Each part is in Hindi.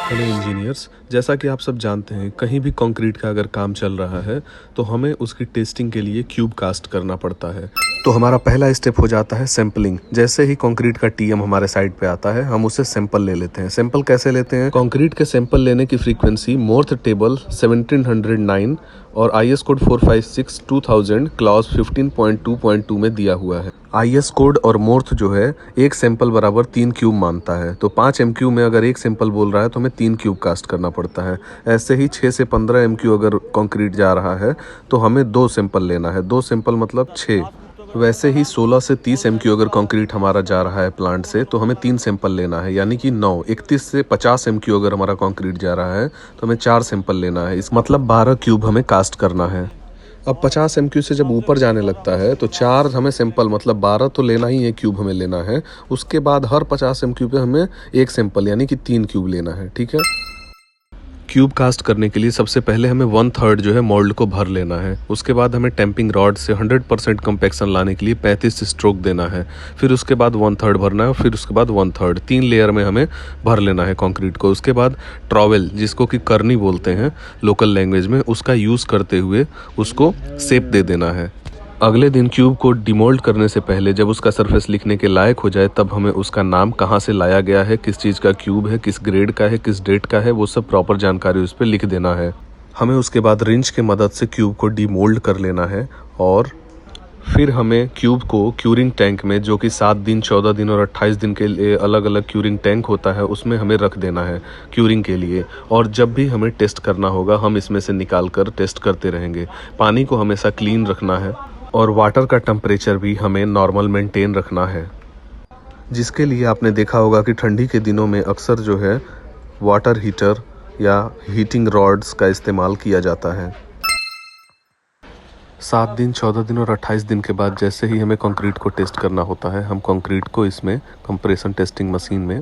हेलो इंजीनियर्स, जैसा कि आप सब जानते हैं कहीं भी कंक्रीट का अगर काम चल रहा है तो हमें उसकी टेस्टिंग के लिए क्यूब कास्ट करना पड़ता है। तो हमारा पहला स्टेप हो जाता है सैंपलिंग। जैसे ही कंक्रीट का टीएम हमारे साइड पे आता है हम उसे सैंपल ले लेते हैं। सैंपल कैसे लेते हैं? कंक्रीट के सैंपल लेने की फ्रीक्वेंसी मोर्थ टेबल 1709 और IS कोड 456 2000 क्लॉज 15.2.2 में दिया हुआ है। IS कोड और मोर्थ जो है एक सैंपल बराबर 3 क्यूब मानता है। तो 5 MQ में अगर एक सैंपल बोल रहा है तो हमें 3 क्यूब कास्ट करना पड़ता है। ऐसे ही 6 से 15 MQ अगर कंक्रीट जा रहा है तो हमें 2 सैंपल लेना है। 2 सैंपल मतलब 6। वैसे ही 16 से 30 MQ अगर कंक्रीट हमारा जा रहा है प्लांट से तो हमें 3 सैंपल लेना है, यानी कि 9। 31 से 50 MQ अगर हमारा कंक्रीट जा रहा है तो हमें 4 सैंपल लेना है। इस मतलब 12 क्यूब हमें कास्ट करना है। अब 50 MQ से जब ऊपर जाने लगता है तो 4 हमें सैंपल मतलब 12 तो लेना ही है, क्यूब हमें लेना है। उसके बाद हर 50 MQ पे हमें एक सैंपल यानी कि 3 क्यूब लेना है। ठीक है। क्यूब कास्ट करने के लिए सबसे पहले हमें 1/3 जो है मोल्ड को भर लेना है। उसके बाद हमें टेम्पिंग रॉड से 100% कंपैक्शन लाने के लिए 35 स्ट्रोक देना है। फिर उसके बाद 1/3 भरना है, फिर उसके बाद 1/3, 3 लेयर में हमें भर लेना है कंक्रीट को। उसके बाद ट्रॉवेल, जिसको कि करनी बोलते हैं लोकल लैंग्वेज में, उसका यूज़ करते हुए उसको शेप दे देना है। अगले दिन क्यूब को डिमोल्ड करने से पहले जब उसका सरफेस लिखने के लायक हो जाए तब हमें उसका नाम, कहाँ से लाया गया है, किस चीज़ का क्यूब है, किस ग्रेड का है, किस डेट का है, वो सब प्रॉपर जानकारी उस पर लिख देना है। हमें उसके बाद रिंच के मदद से क्यूब को डिमोल्ड कर लेना है और फिर हमें क्यूब को क्यूरिंग टैंक में, जो कि 7 दिन, 14 दिन और 28 दिन के लिए अलग अलग क्यूरिंग टैंक होता है, उसमें हमें रख देना है क्यूरिंग के लिए। और जब भी हमें टेस्ट करना होगा हम इसमें से निकाल कर टेस्ट करते रहेंगे। पानी को हमेशा क्लीन रखना है और वाटर का टेम्परेचर भी हमें नॉर्मल मेंटेन रखना है, जिसके लिए आपने देखा होगा कि ठंडी के दिनों में अक्सर जो है वाटर हीटर या हीटिंग रॉड्स का इस्तेमाल किया जाता है। 7 दिन, 14 दिन और 28 दिन के बाद जैसे ही हमें कंक्रीट को टेस्ट करना होता है हम कंक्रीट को इसमें कंप्रेशन टेस्टिंग मशीन में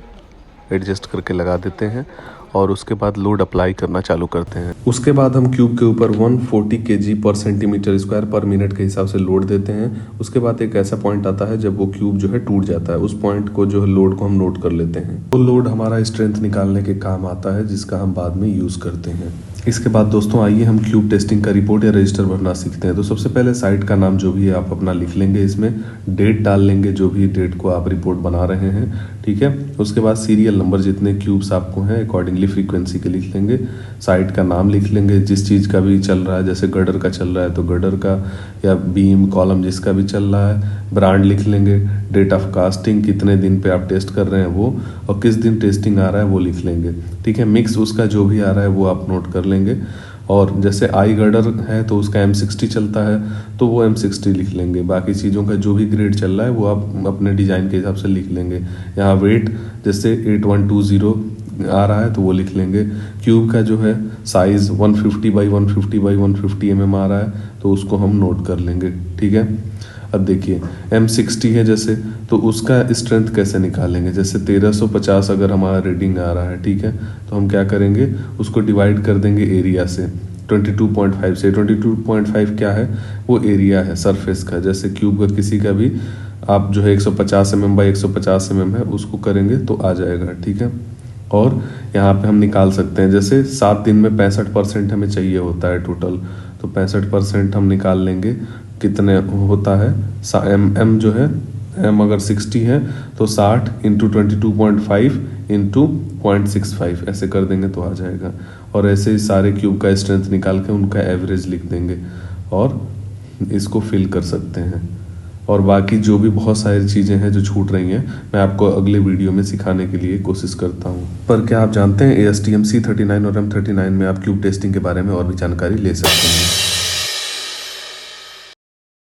एडजस्ट करके लगा देते हैं और उसके बाद लोड अप्लाई करना चालू करते हैं। उसके बाद हम क्यूब के ऊपर 140 kg पर सेंटीमीटर स्क्वायर पर मिनट के हिसाब से लोड देते हैं। उसके बाद एक ऐसा पॉइंट आता है जब वो क्यूब जो है टूट जाता है। उस पॉइंट को जो है लोड को हम नोट कर लेते हैं। वो लोड हमारा स्ट्रेंथ निकालने के काम आता है, जिसका हम बाद में यूज़ करते हैं। इसके बाद दोस्तों आइए हम क्यूब टेस्टिंग का रिपोर्ट या रजिस्टर भरना सीखते हैं। तो सबसे पहले साइट का नाम जो भी है आप अपना लिख लेंगे, इसमें डेट डाल लेंगे, जो भी डेट को आप रिपोर्ट बना रहे हैं। ठीक है। उसके बाद सीरियल नंबर, जितने क्यूब्स आपको हैं अकॉर्डिंगली फ्रीक्वेंसी के लिख लेंगे। साइट का नाम लिख लेंगे, जिस चीज़ का भी चल रहा है, जैसे गर्डर का चल रहा है तो गर्डर का, या बीम कॉलम जिसका भी चल रहा है। ब्रांड लिख लेंगे, डेट ऑफ कास्टिंग, कितने दिन पे आप टेस्ट कर रहे हैं वो, और किस दिन टेस्टिंग आ रहा है वो लिख लेंगे। ठीक है। मिक्स उसका जो भी आ रहा है वो आप नोट कर लेंगे। और जैसे आई गर्डर है तो उसका M60 चलता है तो वो M60 लिख लेंगे। बाकी चीज़ों का जो भी ग्रेड चल रहा है वो आप अपने डिज़ाइन के हिसाब से लिख लेंगे। यहाँ वेट जैसे 8120 आ रहा है तो वो लिख लेंगे। क्यूब का जो है साइज़ 150 बाई 150 बाई 150 mm आ रहा है तो उसको हम नोट कर लेंगे। ठीक है। अब देखिए M60 है जैसे, तो उसका स्ट्रेंथ कैसे निकालेंगे। जैसे 1350 अगर हमारा रीडिंग आ रहा है, ठीक है, तो हम क्या करेंगे, उसको डिवाइड कर देंगे एरिया से 22.5 से। 22.5 क्या है, वो एरिया है सरफेस का। जैसे क्यूब का किसी का भी आप जो है 150 mm बाई 150 mm है उसको करेंगे तो आ जाएगा। ठीक है। और यहाँ पे हम निकाल सकते हैं, जैसे 7 दिन में 65% हमें चाहिए होता है टोटल, तो 65% हम निकाल लेंगे कितने होता है। M जो है, M अगर 60 है तो 60 इंटू 22.5 इंटू 0.65 ऐसे कर देंगे तो आ जाएगा। और ऐसे ही सारे क्यूब का स्ट्रेंथ निकाल के उनका एवरेज लिख देंगे और इसको फिल कर सकते हैं। और बाकी जो भी बहुत सारी चीज़ें हैं जो छूट रही हैं मैं आपको अगले वीडियो में सिखाने के लिए कोशिश करता हूँ। पर क्या आप जानते हैं ASTM C39 और M39 में आप क्यूब टेस्टिंग के बारे में और भी जानकारी ले सकते हैं।